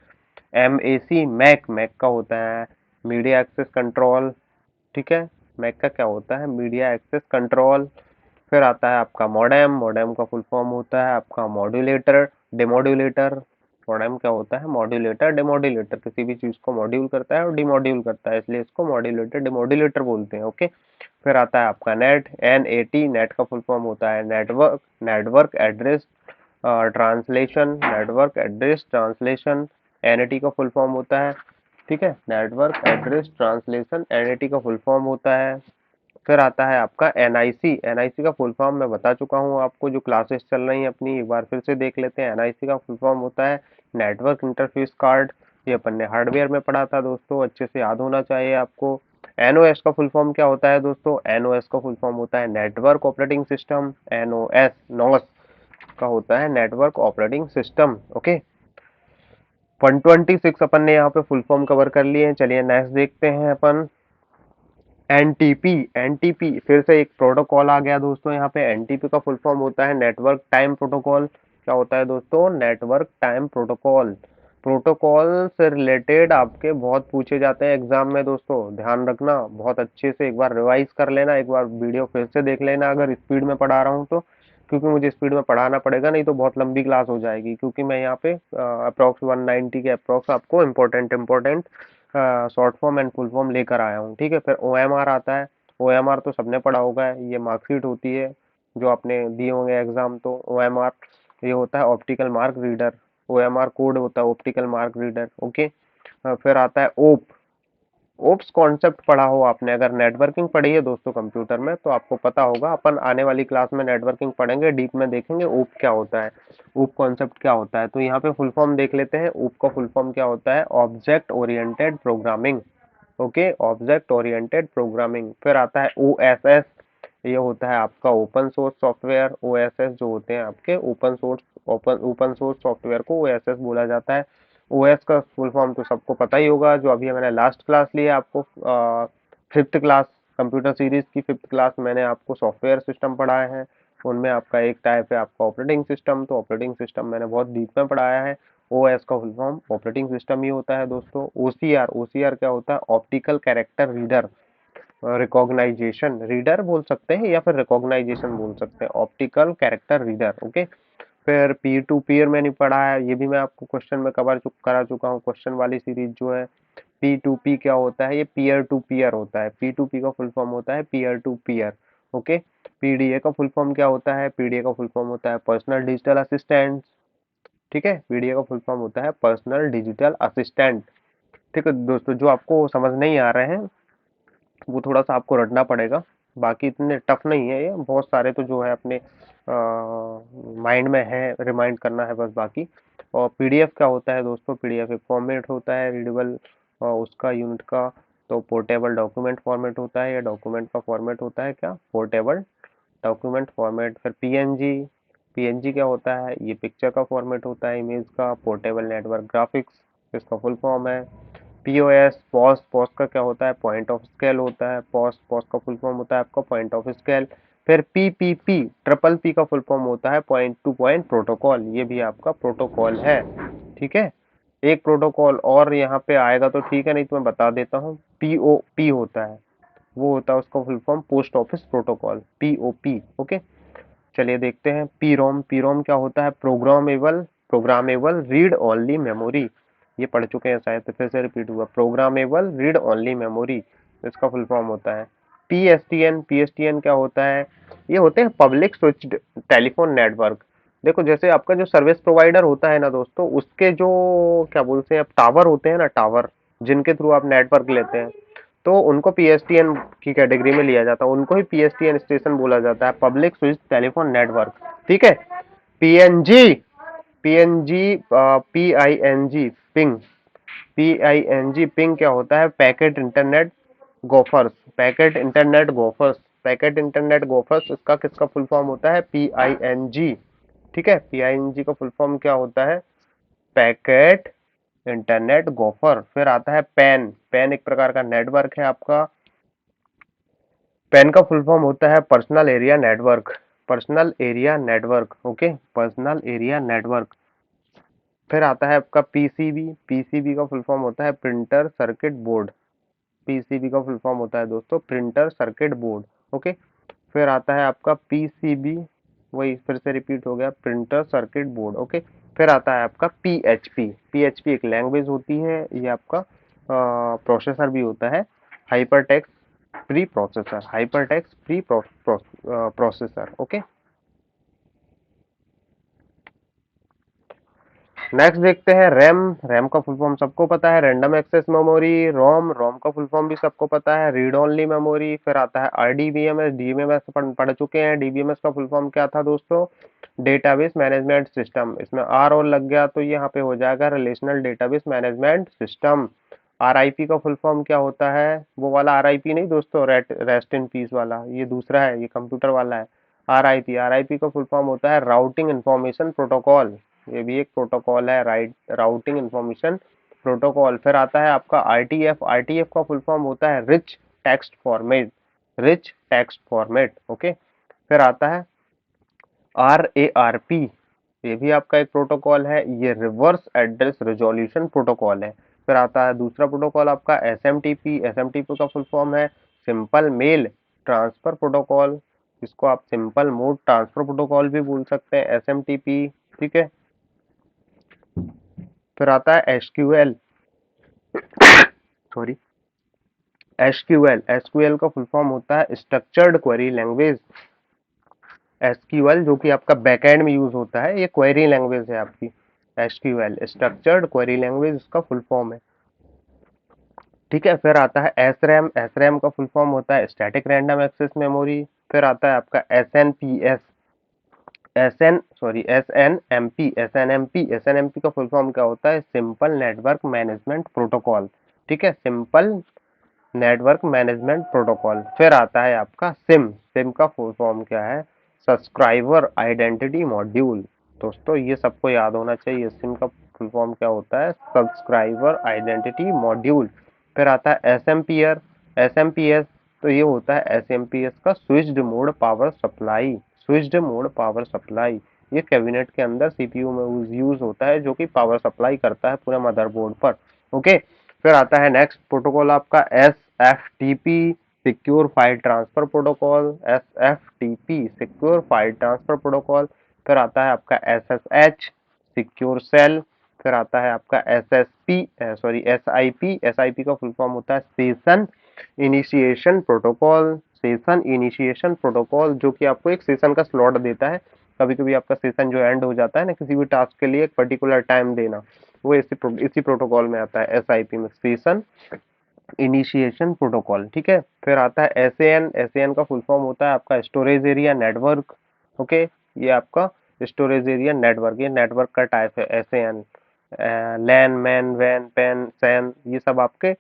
MAC, मैक का होता है मीडिया एक्सेस कंट्रोल। ठीक है, मैक का क्या होता है, मीडिया एक्सेस कंट्रोल। फिर आता है आपका मॉडेम। मॉडेम का फुल फॉर्म होता है आपका मॉड्यूलेटर, डिमोड्यूलेटर। मोडेम क्या होता है, मॉड्यूलेटर डिमॉड्यूलेटर, किसी भी चीज को मॉड्यूल करता है और डिमॉड्यूल करता है, इसलिए इसको मॉड्यूलेटर डिमॉड्यूलेटर बोलते हैं। ओके, फिर आता है आपका नेट, NAT, नेट का फुल फॉर्म होता है network, network address translation, network address translation, NAT का फुल फॉर्म होता है। ठीक है, नेटवर्क एड्रेस ट्रांसलेशन NAT का फुल फॉर्म होता है। फिर आता है आपका NIC का फुल फॉर्म मैं बता चुका हूँ आपको, जो क्लासेस चल रही हैं अपनी एक बार फिर से देख लेते हैं। NIC का फुल फॉर्म होता है नेटवर्क इंटरफेस कार्ड, ये अपन ने हार्डवेयर में पढ़ा था दोस्तों, अच्छे से याद होना चाहिए आपको। NOS का फुल फॉर्म क्या होता है दोस्तों, NOS का फुल फॉर्म होता है नेटवर्क ऑपरेटिंग सिस्टम, NOS का होता है नेटवर्क ऑपरेटिंग सिस्टम। ओके, 126 अपन ने यहाँ पे फुल फॉर्म कवर कर लिए हैं। चलिए नेक्स्ट देखते हैं अपन। एनटीपी फिर से एक प्रोटोकॉल आ गया दोस्तों यहाँ पे। एनटीपी का फुल फॉर्म होता है नेटवर्क टाइम प्रोटोकॉल। क्या होता है दोस्तों, नेटवर्क टाइम प्रोटोकॉल। प्रोटोकॉल से रिलेटेड आपके बहुत पूछे जाते हैं एग्जाम में दोस्तों, ध्यान रखना, बहुत अच्छे से एक बार रिवाइज कर लेना, एक बार वीडियो फिर से देख लेना अगर स्पीड में पढ़ा रहा हूँ तो, क्योंकि मुझे स्पीड में पढ़ाना पड़ेगा, नहीं तो बहुत लंबी क्लास हो जाएगी, क्योंकि मैं यहाँ पे अप्रोक्स 190 के अप्रोक्स आपको important important short form and full form लेकर आया हूँ। ठीक है, फिर OMR आता है। OMR तो सबने पढ़ा होगा, ये मार्कशीट होती है जो आपने दिए होंगे एग्जाम, तो OMR ये होता है optical mark reader. OMR code होता है ऑप्टिकल मार्क रीडर। ओके, फिर आता है ओप। ओप्स कॉन्सेप्ट पढ़ा हो आपने, अगर नेटवर्किंग पढ़ी है दोस्तों कंप्यूटर में तो आपको पता होगा, अपन आने वाली क्लास में नेटवर्किंग पढ़ेंगे, डीप में देखेंगे ओप क्या होता है, ओप कॉन्सेप्ट क्या होता है। तो यहाँ पे फुल फॉर्म देख लेते हैं। ओप का फुल फॉर्म क्या होता है, object oriented programming. Okay, object oriented programming. फिर आता है OSS, ये होता है आपका ओपन सोर्स सॉफ्टवेयर। OSS जो होते हैं आपके ओपन सोर्स सॉफ्टवेयर को OSS बोला जाता है। OS का फुल फॉर्म तो सबको पता ही होगा, जो अभी मैंने लास्ट क्लास ली है आपको, फिफ्थ क्लास कंप्यूटर सीरीज की फिफ्थ क्लास मैंने आपको सॉफ्टवेयर सिस्टम पढ़ाए हैं, उनमें आपका एक टाइप है आपका ऑपरेटिंग सिस्टम, तो ऑपरेटिंग सिस्टम मैंने बहुत डीप में पढ़ाया है। OS का फुल फॉर्म ऑपरेटिंग सिस्टम ही होता है दोस्तों। OCR क्या होता है, optical character reader, recognisation reader बोल सकते हैं या फिर रिकॉग्नाइजेशन बोल सकते हैं, ऑप्टिकल कैरेक्टर रीडर। ओके, फिर पीयर टू पीयर मैंने पढ़ा है, ये भी मैं आपको क्वेश्चन में करा चुका हूँ, क्वेश्चन वाली सीरीज जो है। P2P क्या होता है, ये पीयर टू पीयर होता है। P2P का फुल फॉर्म होता है peer to peer. Okay, PDA का फुल फॉर्म क्या होता है, PDA का फुल फॉर्म होता है पर्सनल डिजिटल असिस्टेंट। ठीक है, PDA का फुल फॉर्म होता है पर्सनल डिजिटल असिस्टेंट। ठीक है दोस्तों, जो आपको समझ नहीं आ रहे हैं वो थोड़ा सा आपको रटना पड़ेगा, बाकी इतने टफ नहीं है ये, बहुत सारे तो जो है अपने माइंड में है, रिमाइंड करना है बस बाकी। और PDF क्या होता है दोस्तों, PDF एक फॉर्मेट होता है रीडेबल उसका यूनिट का, तो पोर्टेबल डॉक्यूमेंट फॉर्मेट होता है, या डॉक्यूमेंट का फॉर्मेट होता है क्या, पोर्टेबल डॉक्यूमेंट फॉर्मेट। फिर PNG क्या होता है, ये पिक्चर का फॉर्मेट होता है, इमेज का, पोर्टेबल नेटवर्क ग्राफिक्स इसका फुल फॉर्म है। POS का क्या होता है, पॉइंट ऑफ स्केल होता है, POS का फुल फॉर्म होता है आपका पॉइंट ऑफ स्केल। फिर PPP का फुल फॉर्म होता है पॉइंट टू पॉइंट प्रोटोकॉल, ये भी आपका प्रोटोकॉल है। ठीक है, एक प्रोटोकॉल और यहाँ पे आएगा तो ठीक है, नहीं तो मैं बता देता हूँ। POP होता है, वो होता है उसका full form post office protocol, POP। Okay, चलिए देखते हैं। पीरोम क्या होता है, प्रोग्रामेबल रीड ओनली मेमोरी, ये पढ़ चुके हैं शायद, तो फिर से रिपीट हुआ, प्रोग्रामेबल रीड ओनली मेमोरी इसका फुल फॉर्म होता है। पीएसटीएन क्या होता है, ये होते हैं पब्लिक स्विच्ड टेलीफोन नेटवर्क। देखो जैसे आपका जो सर्विस प्रोवाइडर होता है ना दोस्तों, उसके जो क्या बोलते हैं, टावर होते हैं ना, टावर जिनके थ्रू आप नेटवर्क लेते हैं, तो उनको PSTN की कैटेगरी में लिया जाता है, उनको ही PSTN स्टेशन बोला जाता है, पब्लिक स्विच टेलीफोन नेटवर्क। ठीक है, PNG PNG PING ping, ping क्या होता है, पैकेट इंटरनेट गोफर्स इसका किसका फुल फॉर्म होता है, PING। ठीक है, PING का फुल फॉर्म क्या होता है, पैकेट इंटरनेट गोफर। फिर आता है पैन एक प्रकार का नेटवर्क है आपका, पैन का फुल फॉर्म होता है personal area network, okay, personal area network. फिर आता है आपका पीसीबी का फुल फॉर्म होता है प्रिंटर सर्किट बोर्ड, पीसीबी का फुल फॉर्म होता है दोस्तों प्रिंटर सर्किट बोर्ड। ओके, फिर आता है आपका PCB, वही फिर से रिपीट हो गया, प्रिंटर सर्किट बोर्ड। ओके, फिर आता है आपका PHP। PHP एक लैंग्वेज होती है, ये आपका प्रोसेसर भी होता है, hyper text pre processor, hyper text pre processor. Okay, next देखते हैं रैम। रैम का फुल फॉर्म सबको पता है, रैंडम एक्सेस मेमोरी। रोम, रोम का फुल फॉर्म भी सबको पता है, रीड ओनली मेमोरी। फिर आता है RDBMS, DBMS पढ़ चुके हैं। DBMS का फुल फॉर्म क्या था दोस्तों? Database management system. इसमें आर और लग गया तो यहाँ पे हो जाएगा relational database management system. RIP का फुल फॉर्म क्या होता है? वो वाला RIP नहीं दोस्तों, रेस्ट इन पीस वाला, ये दूसरा है, ये कंप्यूटर वाला है। RIP का फुल फॉर्म होता है राउटिंग इंफॉर्मेशन प्रोटोकॉल। ये भी एक प्रोटोकॉल है, राउटिंग इंफॉर्मेशन प्रोटोकॉल। फिर आता है आपका RTF। RTF का फुल फॉर्म होता है rich text format, rich text format. Okay, फिर आता है RARP। ये भी आपका एक प्रोटोकॉल है, ये रिवर्स एड्रेस रिजोल्यूशन प्रोटोकॉल है। फिर आता है दूसरा प्रोटोकॉल आपका SMTP। SMTP का फुल फॉर्म है सिंपल मेल ट्रांसफर प्रोटोकॉल, इसको आप सिंपल मोड ट्रांसफर प्रोटोकॉल भी बोल सकते हैं, SMTP। ठीक है, फिर आता है SQL, सॉरी, SQL का फुल फॉर्म होता है स्ट्रक्चर्ड क्वेरी लैंग्वेज। SQL जो कि आपका बैकएंड में यूज होता है, ये क्वेरी लैंग्वेज है आपकी। SQL स्ट्रक्चर्ड क्वेरी लैंग्वेज इसका फुल फॉर्म है। ठीक है, फिर आता है SRAM। SRAM का फुल फॉर्म होता है स्टैटिक रैंडम एक्सेस मेमोरी। फिर आता है आपका SNPS, SNMP का फुल फॉर्म क्या होता है? Simple network management protocol. ठीक है, सिंपल नेटवर्क मैनेजमेंट प्रोटोकॉल। फिर आता है आपका सिम का फुल फॉर्म क्या है? Subscriber identity module. दोस्तों ये सबको याद होना चाहिए, सिम का फुल फॉर्म क्या होता है? Subscriber identity module. फिर आता है SMPS। तो ये होता है SMPS का switched mode power supply, switched mode power supply. ये कैबिनेट के अंदर CPU में यूज होता है, जो कि पावर सप्लाई करता है पूरे मदरबोर्ड पर। ओके, फिर आता है नेक्स्ट प्रोटोकॉल आपका SFTP, secure file transfer protocol. SFTP secure file transfer protocol. फिर आता है आपका SSH, सिक्योर सेल। फिर आता है आपका SIP का फुल फॉर्म होता है session initiation protocol, session initiation protocol, जो कि आपको एक सेशन का स्लॉट देता है। कभी कभी आपका सेशन जो एंड हो जाता है ना, किसी भी टास्क के लिए एक पर्टिकुलर टाइम देना, वो इसी प्रोटोकॉल में आता है, SIP में, सेशन इनिशिएशन प्रोटोकॉल। ठीक है, फिर आता है SAN का फुल फॉर्म होता है आपका स्टोरेज एरिया नेटवर्क। ओके, ये आपका स्टोरेज एरिया नेटवर्क, ये नेटवर्क का टाइप है SAN। लैन, मैन, वैन, पेन, सैन, ये सब आपके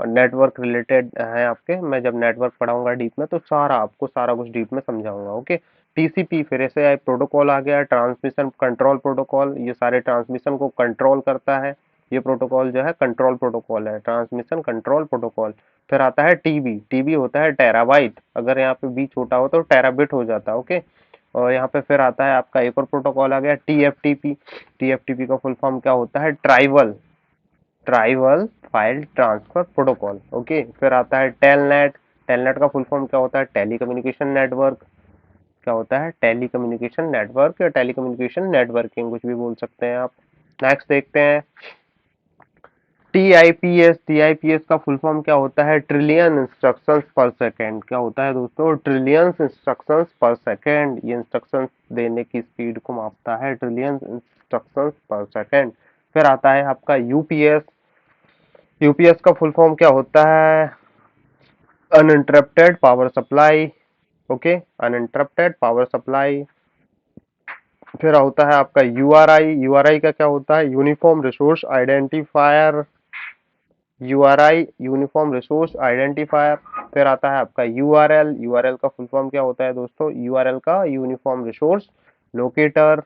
नेटवर्क रिलेटेड हैं आपके। मैं जब नेटवर्क पढ़ाऊंगा डीप में तो आपको सारा कुछ डीप में समझाऊंगा। ओके, TCP फिर से प्रोटोकॉल आ गया, ट्रांसमिशन कंट्रोल प्रोटोकॉल, ये सारे ट्रांसमिशन को कंट्रोल करता है। ये प्रोटोकॉल जो है कंट्रोल प्रोटोकॉल है, ट्रांसमिशन कंट्रोल प्रोटोकॉल। फिर आता है TB होता है टेराबाइट, अगर यहाँ पे बी छोटा हो तो टेराबिट हो जाता है। ओके, और यहाँ पे फिर आता है आपका एक और प्रोटोकॉल आ गया TFTP। TFTP का फुल फॉर्म क्या होता है? Tribal tribal file transfer protocol. Okay, फिर आता है टेलनेट। टेलनेट का फुल फॉर्म क्या होता है? Telecommunication network. क्या होता है? टेलीकम्युनिकेशन नेटवर्क या टेलीकम्युनिकेशन नेटवर्किंग, कुछ भी बोल सकते हैं आप। नेक्स्ट देखते हैं TIPS का फुल फॉर्म क्या होता है? Trillion instructions per second. क्या होता है दोस्तों? ट्रिलियंस इंस्ट्रक्शंस पर सेकेंड, ये इंस्ट्रक्शंस देने की स्पीड को मापता है, ट्रिलियन इंस्ट्रक्शंस पर सेकेंड। फिर आता है आपका UPS। यूपीएस का फुल फॉर्म क्या होता है? Uninterrupted power supply. Okay, uninterrupted power supply. फिर होता है आपका URI का क्या होता है? Uniform resource identifier. Uniform resource identifier. फिर आता है आपका यूआरएल का फुल फॉर्म क्या होता है दोस्तों? यूआरएल का यूनिफॉर्म रिसोर्स लोकेटर।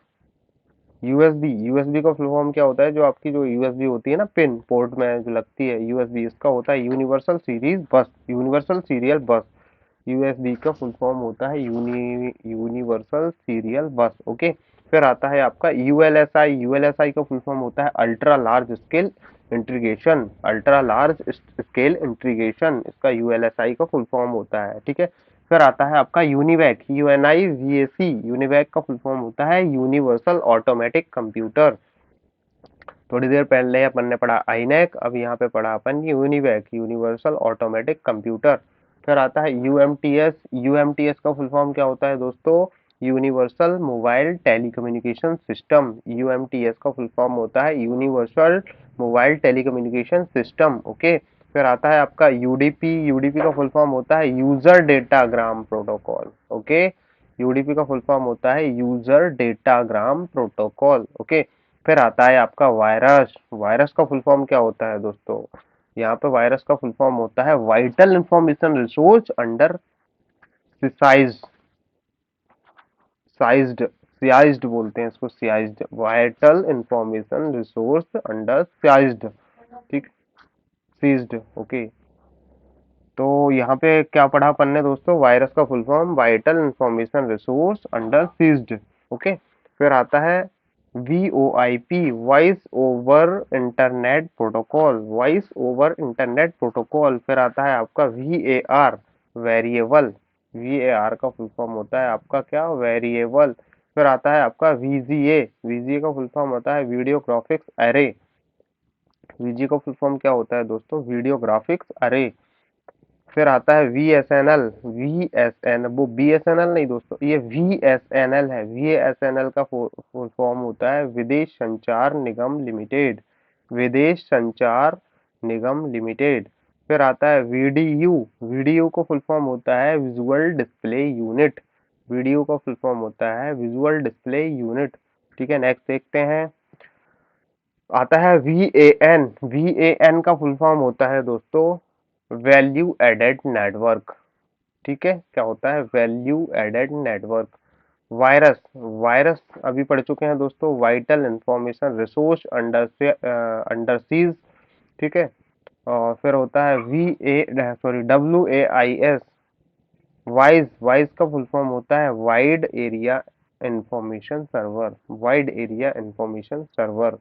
यूएसबी का फुल फॉर्म क्या होता है? जो आपकी जो यूएसबी होती है ना, पिन पोर्ट में जो लगती है यूएसबी, इसका होता है यूनिवर्सल सीरीज बस, यूनिवर्सल सीरियल बस। यूएसबी का फुल फॉर्म होता है यूनिवर्सल सीरियल बस। ओके, फिर आता है आपका यूएलएसआई का फुल फॉर्म होता है ultra large scale integration, ultra large scale integration, इसका यूएलएसआई का फुल फॉर्म होता है। ठीक है, फिर आता है आपका यूनिवैक, UNIVAC, यूनिवैक का फुल फॉर्म होता है यूनिवर्सल ऑटोमेटिक कंप्यूटर। थोड़ी देर पहले अपन ने पढ़ा आईनैक, अब यहाँ पे पढ़ा अपन यूनिवैक, यूनिवर्सल ऑटोमेटिक कंप्यूटर। फिर आता है यूएमटीएस, यूएमटीएस का फुल फॉर्म क्या होता है दोस्तों, universal mobile telecommunication system. UMTS का फुल फॉर्म होता है universal mobile telecommunication system. Okay. फिर आता है आपका यूडीपी, यूडीपी का फुल फॉर्म होता है user datagram protocol. Okay, UDP का फुल फॉर्म होता है यूजर डेटाग्राम प्रोटोकॉल। ओके। फिर आता है आपका वायरस, वायरस का फुल फॉर्म क्या होता है दोस्तों, यहाँ पे वायरस का फुल फॉर्म होता है vital information resource under size, sized बोलते हैं इसको, sized, vital information resource under sized. ठीक, सीज्ड। ओके। तो यहाँ पे क्या पढ़ा अपन ने दोस्तों, वायरस का full form vital information resource under seized. Okay. फिर आता है VoIP, voice over internet protocol, voice over internet protocol. फिर आता है आपका VAR, वेरिएबल, VAR का फुल फॉर्म होता है आपका क्या, वेरिएबल। फिर आता है आपका VGA, VGA का फुल फॉर्म होता है वीडियो ग्राफिक्स अरे। VGA का फुल फॉर्म क्या होता है दोस्तों, वीडियो ग्राफिक्स अरे। फिर आता है VSNL, VSN, वो BSNL नहीं दोस्तों, ये VSNL है। VSNL का फुल फॉर्म होता है विदेश संचार निगम लिमिटेड, विदेश संचार निगम लिमिटेड। फिर आता है VDU, VDU का फुल फॉर्म होता है विजुअल डिस्प्ले यूनिट, वीडियो का फुल फॉर्म होता है विजुअल डिस्प्ले यूनिट। ठीक है, नेक्स्ट देखते हैं। आता है VAN, VAN का फुल फॉर्म होता है दोस्तों वैल्यू एडेड नेटवर्क। ठीक है, क्या होता है, value added network. Virus, virus अभी पढ़ चुके हैं दोस्तों, वाइटल इंफॉर्मेशन रिसोर्स अंडर से अंडर सीज। ठीक है। और फिर होता है WAIS, वाइज, वाइज का फुल फॉर्म होता है wide area information server, wide area information server.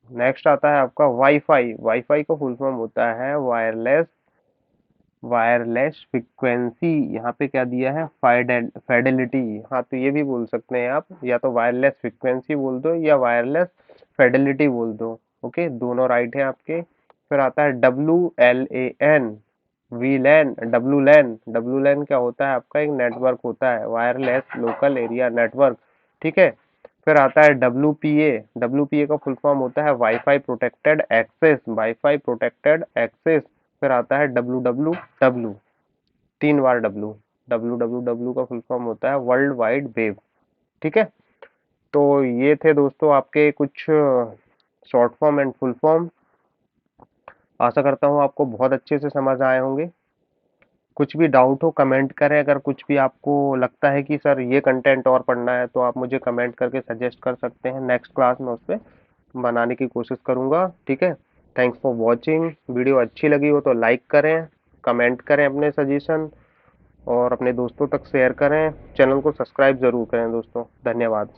Next आता है आपका वाईफाई, वाईफाई का फुल फॉर्म होता है वायरलेस, वायरलेस फ्रीक्वेंसी। यहाँ पे क्या दिया है, फेडेलिटी। हाँ, तो ये भी बोल सकते हैं आप, या तो वायरलेस फ्रीक्वेंसी बोल दो या वायरलेस फेडेलिटी बोल दो। ओके, दोनों राइट है आपके। फिर आता है WLAN, VLAN, WLAN, WLAN क्या होता है आपका, एक नेटवर्क होता है, वायरलेस लोकल एरिया नेटवर्क। ठीक है। फिर आता है WPA, WPA का फुल फॉर्म होता है wifi protected access, wifi protected access. फिर आता है WWW, 3 बार W, WWW का फुल फॉर्म होता है वर्ल्ड वाइड वेब। ठीक है। तो ये थे दोस्तों आपके कुछ short form and full form. आशा करता हूँ आपको बहुत अच्छे से समझ आए होंगे। कुछ भी डाउट हो कमेंट करें, अगर कुछ भी आपको लगता है कि सर ये कंटेंट और पढ़ना है तो आप मुझे कमेंट करके सजेस्ट कर सकते हैं, नेक्स्ट क्लास में उस पर बनाने की कोशिश करूँगा। ठीक है। Thanks for watching. वीडियो अच्छी लगी हो तो लाइक करें, कमेंट करें अपने सजेशन, और अपने दोस्तों तक शेयर करें। चैनल को सब्सक्राइब ज़रूर करें दोस्तों। धन्यवाद।